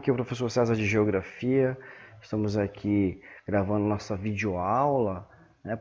Aqui é o professor César de Geografia. Estamos aqui gravando nossa videoaula,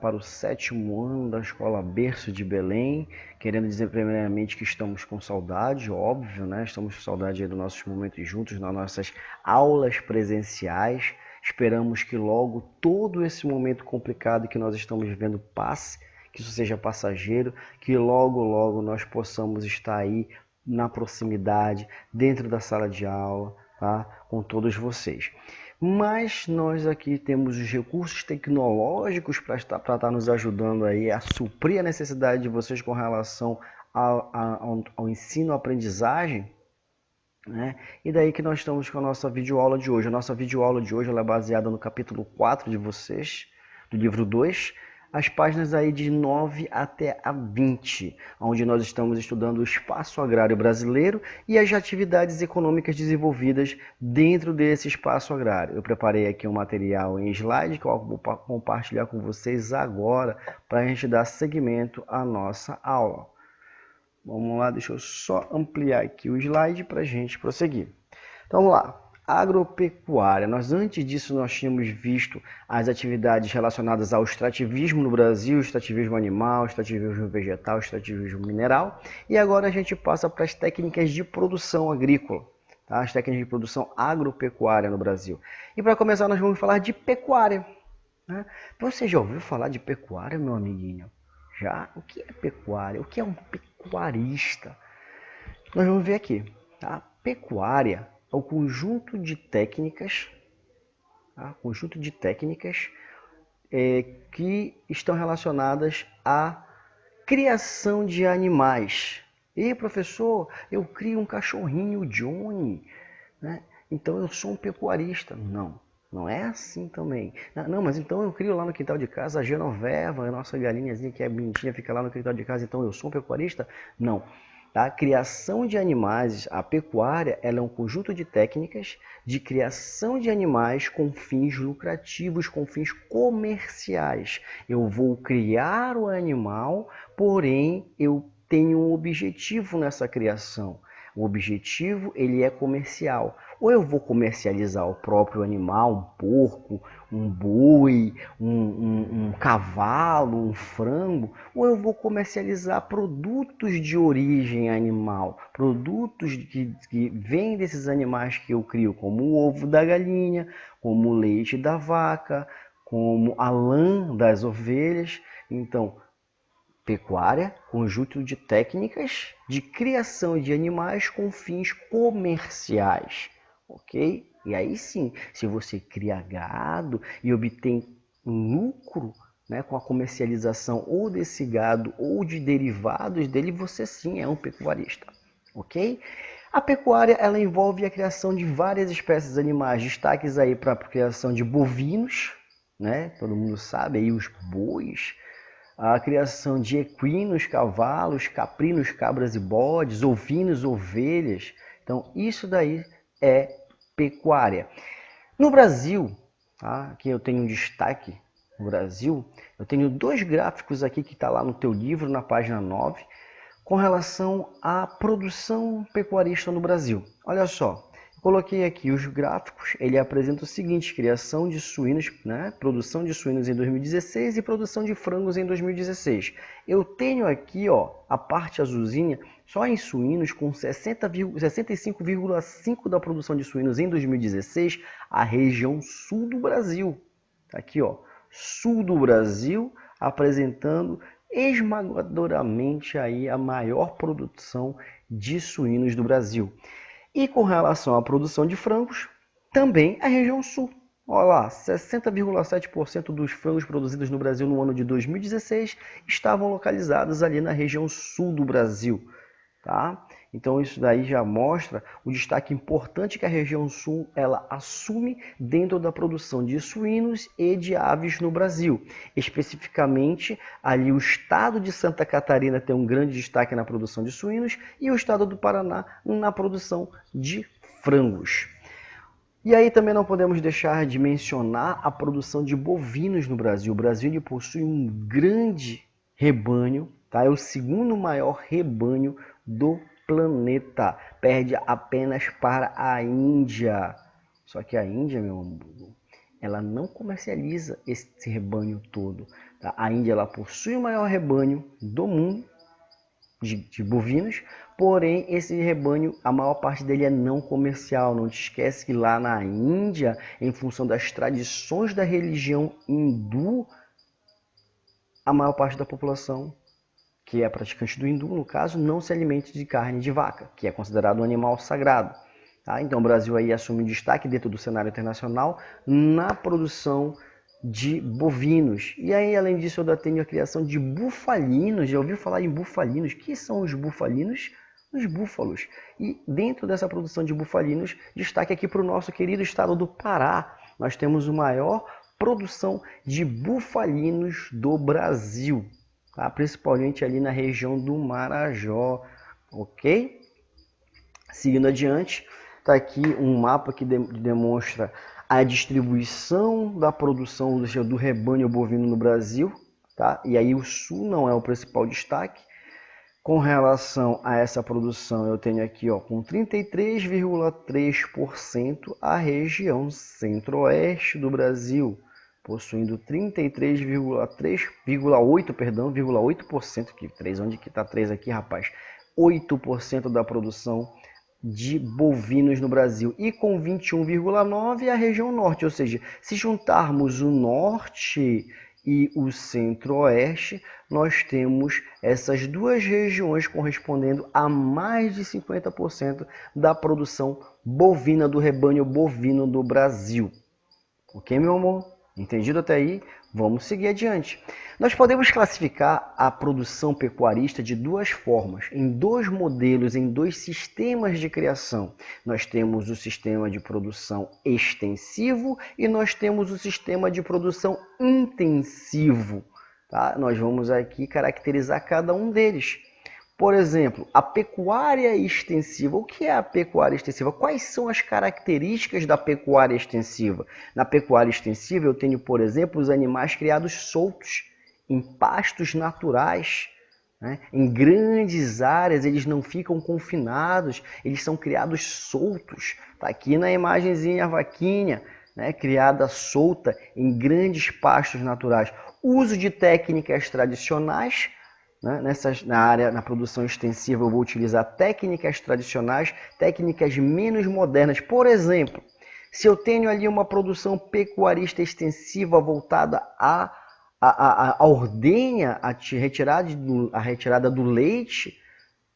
para o 7º ano da Escola Berço de Belém. Querendo dizer primeiramente que estamos com saudade, óbvio, Estamos com saudade aí dos nossos momentos juntos, nas nossas aulas presenciais. Esperamos que logo todo esse momento complicado que nós estamos vivendo passe, que isso seja passageiro, que logo nós possamos estar aí na proximidade, dentro da sala de aula, tá? Com todos vocês. Mas nós aqui temos os recursos tecnológicos para estar nos ajudando aí a suprir a necessidade de vocês com relação ao ensino-aprendizagem, né? E daí que nós estamos com a nossa videoaula de hoje. A nossa videoaula de hoje ela é baseada no capítulo 4 de vocês, do livro 2, as páginas aí de 9 até a 20, onde nós estamos estudando o espaço agrário brasileiro e as atividades econômicas desenvolvidas dentro desse espaço agrário. Eu preparei aqui um material em slide que eu vou compartilhar com vocês agora para a gente dar seguimento à nossa aula. Vamos lá, deixa eu só ampliar aqui o slide para a gente prosseguir. Então vamos lá. Agropecuária. Antes disso, nós tínhamos visto as atividades relacionadas ao extrativismo no Brasil, extrativismo animal, extrativismo vegetal, extrativismo mineral. E agora a gente passa para as técnicas de produção agrícola, tá? As técnicas de produção agropecuária no Brasil. E para começar, nós vamos falar de pecuária, né? Você já ouviu falar de pecuária, meu amiguinho? Já? O que é pecuária? O que é um pecuarista? Nós vamos ver aqui, tá? Pecuária é o conjunto de técnicas, tá? Que estão relacionadas à criação de animais. E professor, eu crio um cachorrinho Johnny, né? Então eu sou um pecuarista. Não é assim também. Não, mas então eu crio lá no quintal de casa a Genoveva, a nossa galinhazinha que é bonitinha, fica lá no quintal de casa, então eu sou um pecuarista? Não. A criação de animais, a pecuária, ela é um conjunto de técnicas de criação de animais com fins lucrativos, com fins comerciais. Eu vou criar o animal, porém eu tenho um objetivo nessa criação. O objetivo ele é comercial. Ou eu vou comercializar o próprio animal, um porco, um boi, um cavalo, um frango, ou eu vou comercializar produtos de origem animal, produtos que vêm desses animais que eu crio, como o ovo da galinha, como o leite da vaca, como a lã das ovelhas. Então, pecuária, conjunto de técnicas de criação de animais com fins comerciais, ok? E aí sim, se você cria gado e obtém um lucro, com a comercialização ou desse gado ou de derivados dele, você sim é um pecuarista, ok? A pecuária ela envolve a criação de várias espécies de animais, destaques aí para a criação de bovinos, Todo mundo sabe aí os bois, a criação de equinos, cavalos, caprinos, cabras e bodes, ovinos, ovelhas. Então, isso daí é pecuária. No Brasil, tá? Aqui eu tenho um destaque no Brasil, eu tenho 2 gráficos aqui que está lá no teu livro, na página 9, com relação à produção pecuarista no Brasil. Olha só. Coloquei aqui os gráficos, ele apresenta o seguinte: criação de suínos, produção de suínos em 2016 e produção de frangos em 2016. Eu tenho aqui, a parte azulzinha, só em suínos, com 65,5% da produção de suínos em 2016, a região sul do Brasil. Aqui, sul do Brasil, apresentando esmagadoramente aí a maior produção de suínos do Brasil. E com relação à produção de frangos, também a região sul. Olha lá, 60,7% dos frangos produzidos no Brasil no ano de 2016 estavam localizados ali na região sul do Brasil, tá? Então isso daí já mostra o destaque importante que a região sul ela assume dentro da produção de suínos e de aves no Brasil. Especificamente, ali o estado de Santa Catarina tem um grande destaque na produção de suínos e o estado do Paraná na produção de frangos. E aí também não podemos deixar de mencionar a produção de bovinos no Brasil. O Brasil ele possui um grande rebanho, tá? É o segundo maior rebanho do planeta. Perde apenas para a Índia. Só que a Índia, meu amigo, ela não comercializa esse rebanho todo. Tá? A Índia ela possui o maior rebanho do mundo de bovinos, porém esse rebanho, a maior parte dele é não comercial. Não te esquece que lá na Índia, em função das tradições da religião hindu, a maior parte da população, que é praticante do hindu, no caso, não se alimenta de carne de vaca, que é considerado um animal sagrado. Tá? Então o Brasil aí assume destaque dentro do cenário internacional na produção de bovinos. E aí, além disso, eu ainda tenho a criação de bufalinos. Já ouviu falar em bufalinos? O que são os bufalinos? Os búfalos. E dentro dessa produção de bufalinos, destaque aqui para o nosso querido estado do Pará. Nós temos a maior produção de bufalinos do Brasil, tá? Principalmente ali na região do Marajó, ok? Seguindo adiante, está aqui um mapa que demonstra a distribuição da produção do rebanho bovino no Brasil, tá? E aí o sul não é o principal destaque. Com relação a essa produção, eu tenho aqui, ó, com 33,3% a região centro-oeste do Brasil, possuindo 33,8%, que 3, onde que tá 3 aqui, rapaz? 8% da produção de bovinos no Brasil, e com 21,9% a região norte, ou seja, se juntarmos o norte e o centro-oeste, nós temos essas duas regiões correspondendo a mais de 50% da produção bovina do rebanho bovino do Brasil. Ok, meu amor? Entendido até aí? Vamos seguir adiante. Nós podemos classificar a produção pecuarista de duas formas, em dois modelos, em dois sistemas de criação. Nós temos o sistema de produção extensivo e nós temos o sistema de produção intensivo. Tá? Nós vamos aqui caracterizar cada um deles. Por exemplo, a pecuária extensiva. O que é a pecuária extensiva? Quais são as características da pecuária extensiva? Na pecuária extensiva eu tenho, por exemplo, os animais criados soltos, em pastos naturais, né? Em grandes áreas, eles não ficam confinados, eles são criados soltos. Está aqui na imagenzinha a vaquinha, né? Criada solta em grandes pastos naturais. Uso de técnicas tradicionais. Na produção extensiva eu vou utilizar técnicas tradicionais, técnicas menos modernas. Por exemplo, se eu tenho ali uma produção pecuarista extensiva voltada à ordenha, a retirada do leite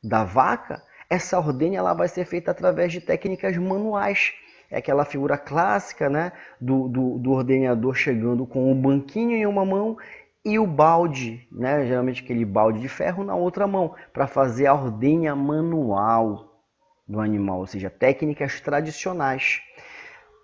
da vaca, essa ordenha ela vai ser feita através de técnicas manuais. É aquela figura clássica, né, do ordenhador chegando com o banquinho em uma mão e o balde, né, geralmente aquele balde de ferro na outra mão, para fazer a ordenha manual do animal, ou seja, técnicas tradicionais.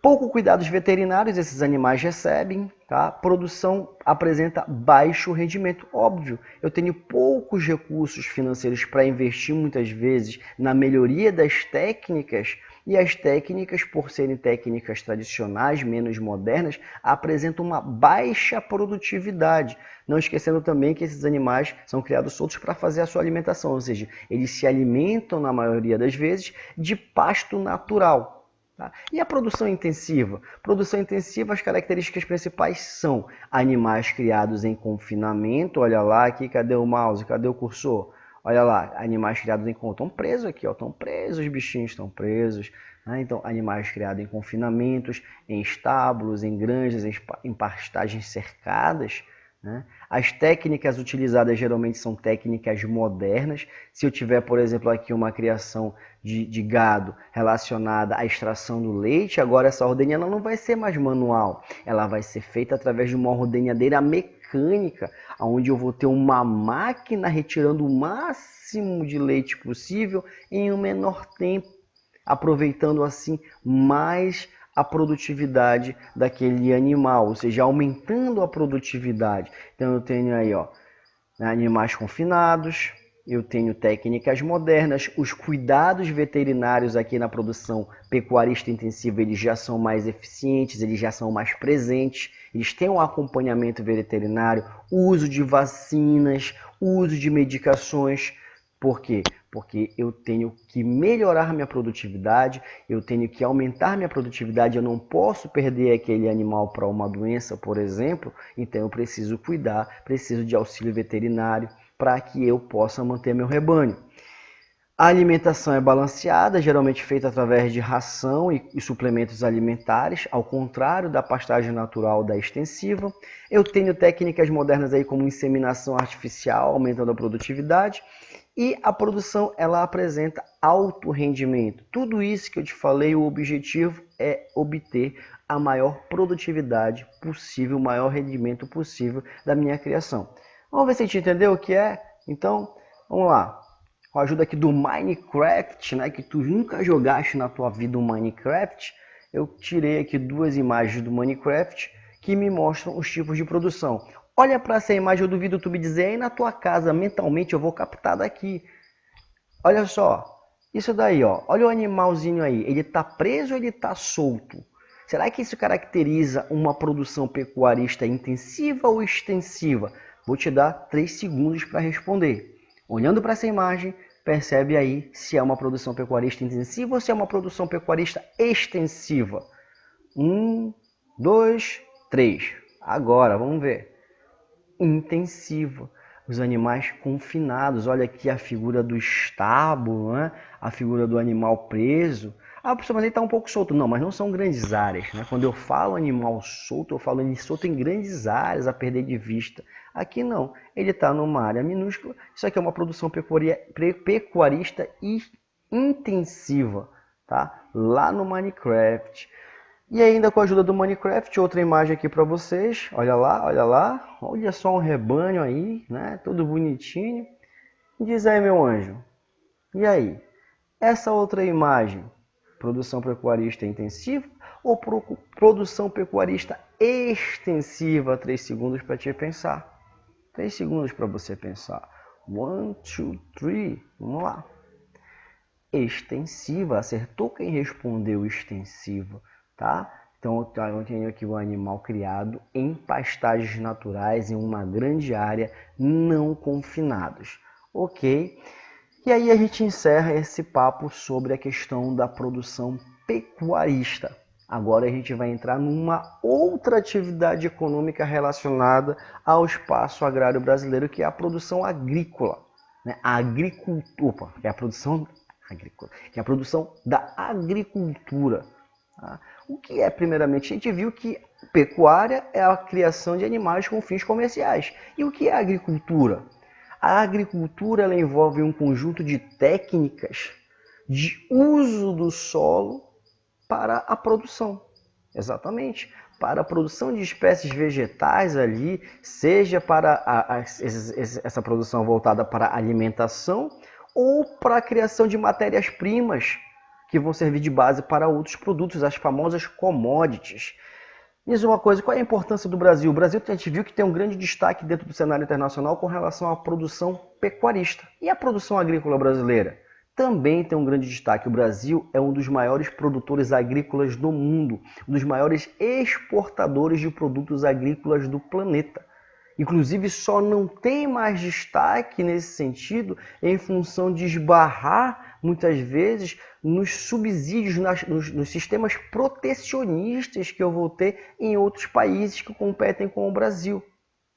Pouco cuidados veterinários esses animais recebem, tá? Produção apresenta baixo rendimento. Óbvio, eu tenho poucos recursos financeiros para investir muitas vezes na melhoria das técnicas, e as técnicas, por serem técnicas tradicionais, menos modernas, apresentam uma baixa produtividade. Não esquecendo também que esses animais são criados soltos para fazer a sua alimentação, ou seja, eles se alimentam, na maioria das vezes, de pasto natural. Tá? E a produção intensiva? Produção intensiva, as características principais são animais criados em confinamento. Olha lá aqui, cadê o mouse? Cadê o cursor? Olha lá, animais criados em confinamento. Estão presos aqui, ó, estão presos, os bichinhos estão presos. Né? Então, animais criados em confinamentos, em estábulos, em granjas, em pastagens cercadas. Né? As técnicas utilizadas geralmente são técnicas modernas. Se eu tiver, por exemplo, aqui uma criação de gado relacionada à extração do leite, agora essa ordenha ela não vai ser mais manual, ela vai ser feita através de uma ordenhadeira mecânica, onde eu vou ter uma máquina retirando o máximo de leite possível em um menor tempo, aproveitando assim mais a produtividade daquele animal, ou seja, aumentando a produtividade. Então eu tenho aí, ó, animais confinados, eu tenho técnicas modernas, os cuidados veterinários aqui na produção pecuarista intensiva, eles já são mais eficientes, eles já são mais presentes, eles têm um acompanhamento veterinário, uso de vacinas, uso de medicações. Por quê? porque eu tenho que melhorar minha produtividade, eu tenho que aumentar minha produtividade, eu não posso perder aquele animal para uma doença, por exemplo, então eu preciso cuidar, preciso de auxílio veterinário para que eu possa manter meu rebanho. A alimentação é balanceada, geralmente feita através de ração e suplementos alimentares, ao contrário da pastagem natural da extensiva. Eu tenho técnicas modernas aí como inseminação artificial, aumentando a produtividade. E a produção, ela apresenta alto rendimento. Tudo isso que eu te falei, o objetivo é obter a maior produtividade possível, o maior rendimento possível da minha criação. Vamos ver se a gente entendeu o que é? Então, vamos lá. Com a ajuda aqui do Minecraft, né, que tu nunca jogaste na tua vida o Minecraft, eu tirei aqui duas imagens do Minecraft que me mostram os tipos de produção. Olha para essa imagem, eu duvido tu me dizer aí na tua casa, mentalmente eu vou captar daqui. Olha só, isso daí, ó, olha o animalzinho aí, ele tá preso ou ele tá solto? Será que isso caracteriza uma produção pecuarista intensiva ou extensiva? Vou te dar 3 segundos para responder. Olhando para essa imagem, percebe aí se é uma produção pecuarista intensiva ou se é uma produção pecuarista extensiva. 1, 2, 3. Agora, vamos ver. Intensiva. Os animais confinados. Olha aqui a figura do estábulo, né? A figura do animal preso. Ah, professor, mas ele está um pouco solto. Não, mas não são grandes áreas, né? Quando eu falo animal solto, eu falo ele solto em grandes áreas, a perder de vista. Aqui não, ele está numa área minúscula. Isso aqui é uma produção pecuarista e intensiva, tá? Lá no Minecraft. E ainda com a ajuda do Minecraft, outra imagem aqui para vocês. Olha lá, olha lá. Olha só um rebanho aí, né? Tudo bonitinho. Diz aí, meu anjo. E aí? Essa outra imagem, produção pecuarista intensiva ou produção pecuarista extensiva? 3 segundos para te pensar. 3 segundos para você pensar. 1, 2, 3. Vamos lá. Extensiva. Acertou quem respondeu extensiva, tá? Então eu tenho aqui o animal criado em pastagens naturais, em uma grande área, não confinados. Ok? E aí a gente encerra esse papo sobre a questão da produção pecuarista. Agora a gente vai entrar numa outra atividade econômica relacionada ao espaço agrário brasileiro, que é a produção agrícola, né? A agricultura, que é a produção agrícola, que é a produção da agricultura. Tá? O que é, primeiramente, a gente viu que pecuária é a criação de animais com fins comerciais. E o que é a agricultura? A agricultura ela envolve um conjunto de técnicas de uso do solo para a produção. Exatamente. Para a produção de espécies vegetais ali, seja para essa produção voltada para a alimentação ou para a criação de matérias-primas que vão servir de base para outros produtos, as famosas commodities. Diz uma coisa, qual é a importância do Brasil? O Brasil, a gente viu que tem um grande destaque dentro do cenário internacional com relação à produção pecuarista. E a produção agrícola brasileira? Também tem um grande destaque. O Brasil é um dos maiores produtores agrícolas do mundo, um dos maiores exportadores de produtos agrícolas do planeta. Inclusive, só não tem mais destaque nesse sentido em função de esbarrar, muitas vezes, nos subsídios, nos sistemas protecionistas que eu vou ter em outros países que competem com o Brasil.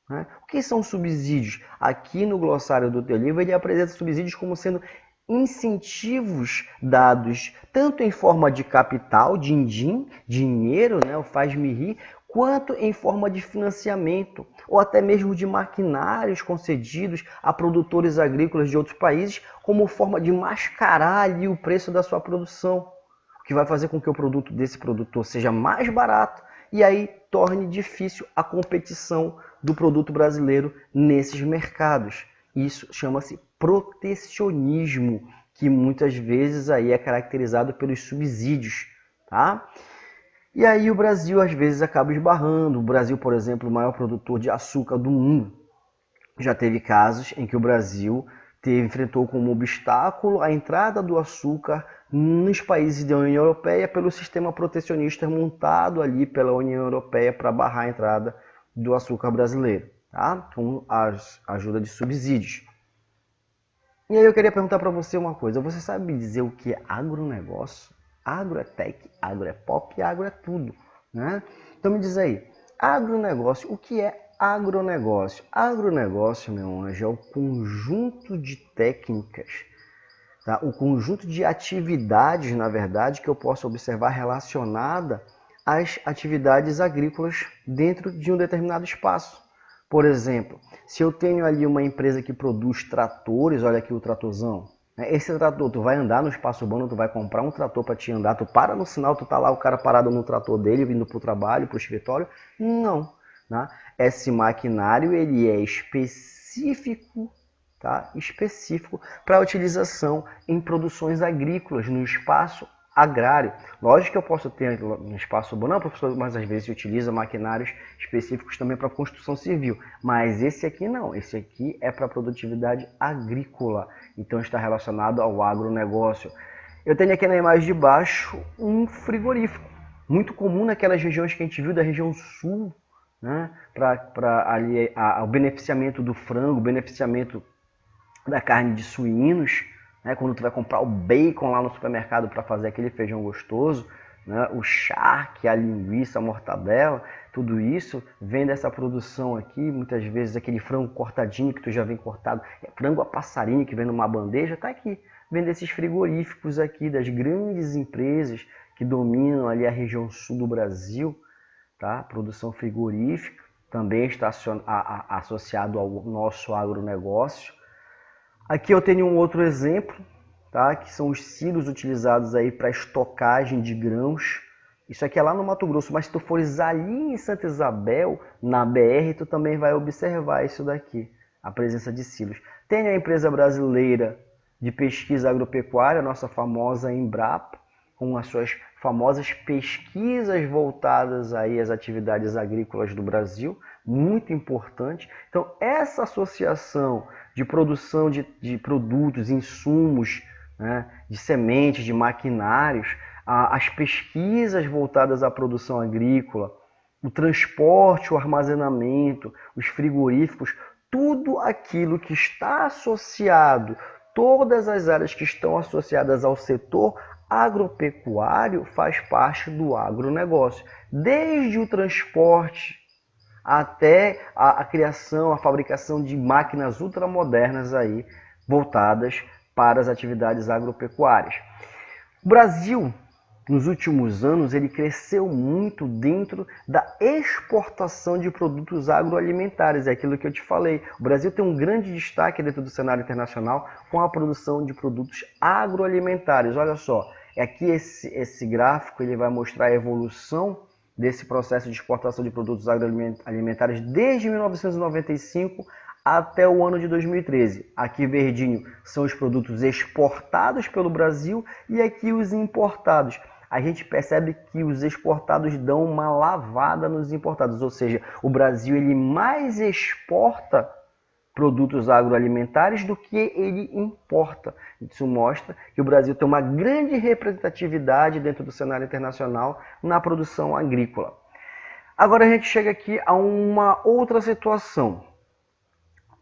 Né? O que são subsídios? Aqui no glossário do teu livro, ele apresenta subsídios como sendo incentivos dados tanto em forma de capital, din-din, dinheiro, né, o faz-me rir, quanto em forma de financiamento, ou até mesmo de maquinários concedidos a produtores agrícolas de outros países, como forma de mascarar ali o preço da sua produção, o que vai fazer com que o produto desse produtor seja mais barato e aí torne difícil a competição do produto brasileiro nesses mercados. Isso chama-se protecionismo, que muitas vezes aí é caracterizado pelos subsídios, tá? E aí o Brasil às vezes acaba esbarrando. O Brasil, por exemplo, o maior produtor de açúcar do mundo. Já teve casos em que o Brasil enfrentou como obstáculo a entrada do açúcar nos países da União Europeia pelo sistema protecionista montado ali pela União Europeia para barrar a entrada do açúcar brasileiro, tá? Com a ajuda de subsídios. E aí eu queria perguntar para você uma coisa. Você sabe dizer o que é agronegócio? Agro é tech, agro é pop, agro é tudo, né? Então me diz aí, agronegócio, o que é agronegócio? Agronegócio, meu anjo, é o conjunto de técnicas, tá? O conjunto de atividades, na verdade, que eu posso observar relacionada às atividades agrícolas dentro de um determinado espaço. Por exemplo, se eu tenho ali uma empresa que produz tratores, olha aqui o tratorzão, né? Esse trator, tu vai andar no espaço urbano, tu vai comprar um trator para te andar, tu para no sinal, tu tá lá o cara parado no trator dele, vindo para o trabalho, para o escritório? Não, né? Esse maquinário, ele é específico, tá? Específico para utilização em produções agrícolas, no espaço agrário. Lógico que eu posso ter no espaço urbano, não, professor, mas às vezes utiliza maquinários específicos também para construção civil. Mas esse aqui não, esse aqui é para produtividade agrícola. Então está relacionado ao agronegócio. Eu tenho aqui na imagem de baixo um frigorífico, muito comum naquelas regiões que a gente viu da região sul, né? Para ali o beneficiamento do frango, o beneficiamento da carne de suínos, né? Quando tu vai comprar o bacon lá no supermercado para fazer aquele feijão gostoso, né? O charque, a linguiça, a mortadela, tudo isso vem dessa produção aqui. Muitas vezes aquele frango cortadinho que tu já vem cortado, frango a passarinho que vem numa bandeja, tá aqui. Vem desses frigoríficos aqui, das grandes empresas que dominam ali a região sul do Brasil, tá? Produção frigorífica também está associado ao nosso agronegócio. Aqui eu tenho um outro exemplo, tá? Que são os silos utilizados aí para estocagem de grãos. Isso aqui é lá no Mato Grosso, mas se tu fores ali em Santa Isabel, na BR, tu também vai observar isso daqui, a presença de silos. Tem a empresa brasileira de pesquisa agropecuária, a nossa famosa Embrapa, com as suas famosas pesquisas voltadas aí às atividades agrícolas do Brasil, muito importante. Então, essa associação de produção de produtos, insumos, né, de sementes, de maquinários, as pesquisas voltadas à produção agrícola, o transporte, o armazenamento, os frigoríficos, tudo aquilo que está associado, todas as áreas que estão associadas ao setor agropecuário faz parte do agronegócio. Desde o transporte até a criação, a fabricação de máquinas ultramodernas aí, voltadas para as atividades agropecuárias. O Brasil, nos últimos anos, ele cresceu muito dentro da exportação de produtos agroalimentares, é aquilo que eu te falei. O Brasil tem um grande destaque dentro do cenário internacional com a produção de produtos agroalimentares. Olha só, aqui esse gráfico ele vai mostrar a evolução desse processo de exportação de produtos agroalimentares desde 1995 até o ano de 2013. Aqui verdinho são os produtos exportados pelo Brasil e aqui os importados. A gente percebe que os exportados dão uma lavada nos importados, ou seja, o Brasil ele mais exporta produtos agroalimentares do que ele importa. Isso mostra que o Brasil tem uma grande representatividade dentro do cenário internacional na produção agrícola. Agora a gente chega aqui a uma outra situação.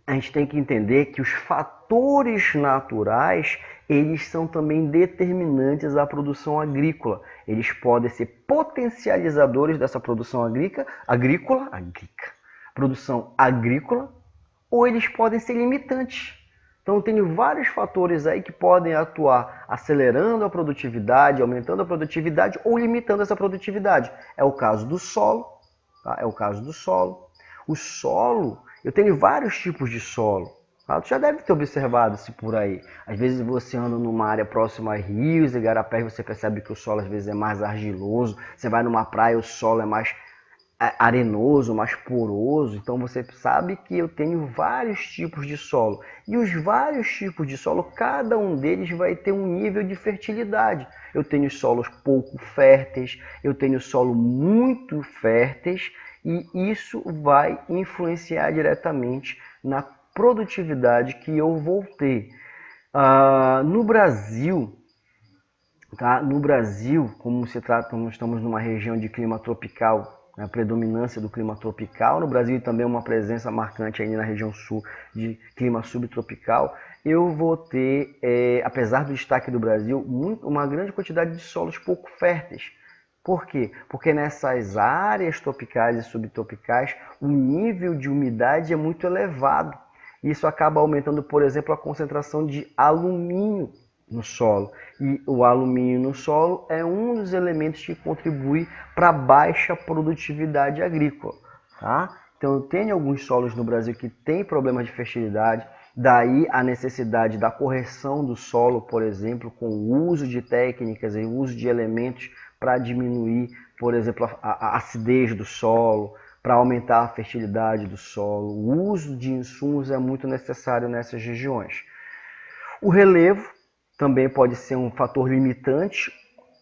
A gente tem que entender que os fatores naturais, eles são também determinantes à produção agrícola. Eles podem ser potencializadores dessa produção agrícola, produção agrícola, ou eles podem ser limitantes. Então, eu tenho vários fatores aí que podem atuar acelerando a produtividade, aumentando a produtividade ou limitando essa produtividade. É o caso do solo, tá? É o caso do solo. O solo, eu tenho vários tipos de solo. Tá? Tu já deve ter observado isso por aí. Às vezes você anda numa área próxima a rios, igarapés, você percebe que o solo às vezes é mais argiloso. Você vai numa praia, o solo é mais arenoso, mais poroso. Então você sabe que eu tenho vários tipos de solo. E os vários tipos de solo, cada um deles vai ter um nível de fertilidade. Eu tenho solos pouco férteis, eu tenho solo muito férteis, e isso vai influenciar diretamente na produtividade que eu vou ter. No Brasil, tá? No Brasil, como se trata, como estamos numa região de clima tropical a predominância do clima tropical no Brasil e também uma presença marcante aí na região sul de clima subtropical, eu vou ter, apesar do destaque do Brasil, uma grande quantidade de solos pouco férteis. Por quê? Porque nessas áreas tropicais e subtropicais o nível de umidade é muito elevado. Isso acaba aumentando, por exemplo, a concentração de alumínio no solo. E o alumínio no solo é um dos elementos que contribui para a baixa produtividade agrícola. Tá? Então eu tenho alguns solos no Brasil que têm problemas de fertilidade, daí a necessidade da correção do solo, por exemplo, com o uso de técnicas e o uso de elementos para diminuir, por exemplo, a acidez do solo, para aumentar a fertilidade do solo. O uso de insumos é muito necessário nessas regiões. O relevo também pode ser um fator limitante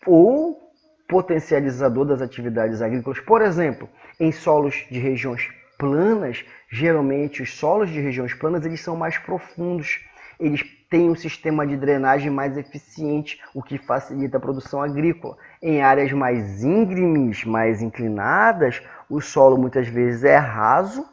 ou potencializador das atividades agrícolas. Por exemplo, em solos de regiões planas, geralmente os solos de regiões planas eles são mais profundos, eles têm um sistema de drenagem mais eficiente, o que facilita a produção agrícola. Em áreas mais íngremes, mais inclinadas, o solo muitas vezes é raso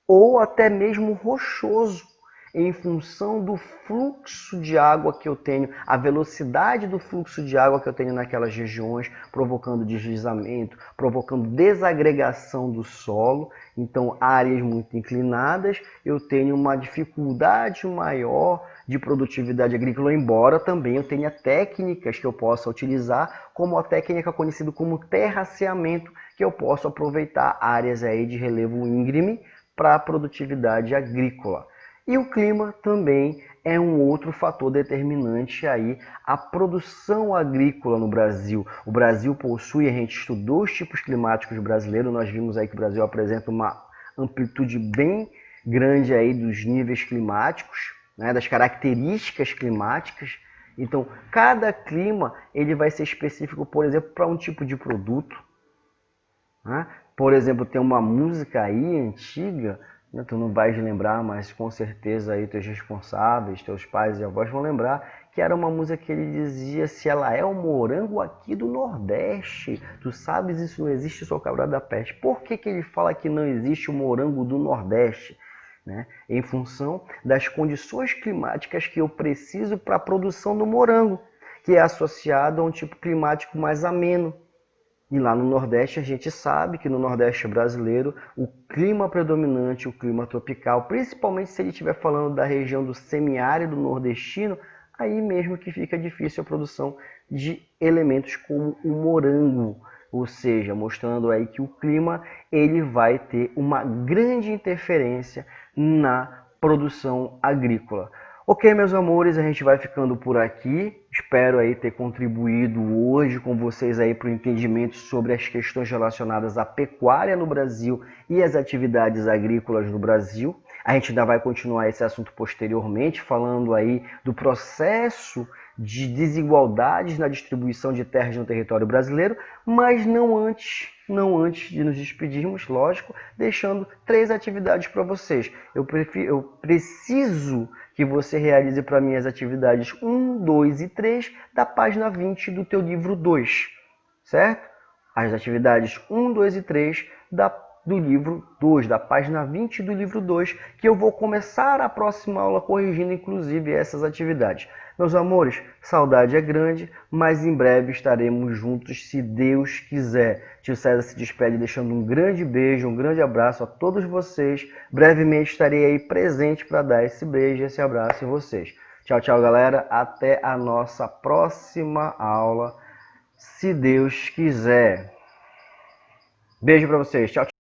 ou até mesmo rochoso, em função do fluxo de água que eu tenho, a velocidade do fluxo de água que eu tenho naquelas regiões, provocando deslizamento, provocando desagregação do solo. Então, áreas muito inclinadas, eu tenho uma dificuldade maior de produtividade agrícola, embora também eu tenha técnicas que eu possa utilizar, como a técnica conhecida como terraceamento, que eu posso aproveitar áreas aí de relevo íngreme para a produtividade agrícola. E o clima também é um outro fator determinante aí a produção agrícola no Brasil. O Brasil possui, a gente estudou os tipos climáticos brasileiros, nós vimos aí que o Brasil apresenta uma amplitude bem grande aí dos níveis climáticos, né, das características climáticas. Então, cada clima ele vai ser específico, por exemplo, para um tipo de produto. Né? Por exemplo, tem uma música aí antiga, tu não vais lembrar, mas com certeza aí teus responsáveis, teus pais e avós vão lembrar, que era uma música que ele dizia: se ela é o morango aqui do Nordeste, tu sabes isso não existe, sou cabra da peste. Por que ele fala que não existe o morango do Nordeste? Né? Em função das condições climáticas que eu preciso para a produção do morango, que é associado a um tipo climático mais ameno. E lá no Nordeste, a gente sabe que no Nordeste brasileiro, o clima predominante, o clima tropical, principalmente se ele estiver falando da região do semiárido nordestino, aí mesmo que fica difícil a produção de elementos como o morango. Ou seja, mostrando aí que o clima ele vai ter uma grande interferência na produção agrícola. Ok, meus amores, a gente vai ficando por aqui. Espero aí ter contribuído hoje com vocês aí para o entendimento sobre as questões relacionadas à pecuária no Brasil e as atividades agrícolas no Brasil. A gente ainda vai continuar esse assunto posteriormente, falando aí do processo de desigualdades na distribuição de terras no território brasileiro, mas não antes de nos despedirmos, lógico, deixando 3 atividades para vocês. Eu preciso que você realize para mim as atividades 1, 2 e 3 da página 20 do teu livro 2, certo? As atividades 1, 2 e 3 do livro 2, da página 20 do livro 2, que eu vou começar a próxima aula corrigindo inclusive essas atividades. Meus amores, saudade é grande, mas em breve estaremos juntos, se Deus quiser. Tio César se despede deixando um grande beijo, um grande abraço a todos vocês. Brevemente estarei aí presente para dar esse beijo, esse abraço em vocês. Tchau, tchau, galera. Até a nossa próxima aula, se Deus quiser. Beijo para vocês. Tchau, tchau.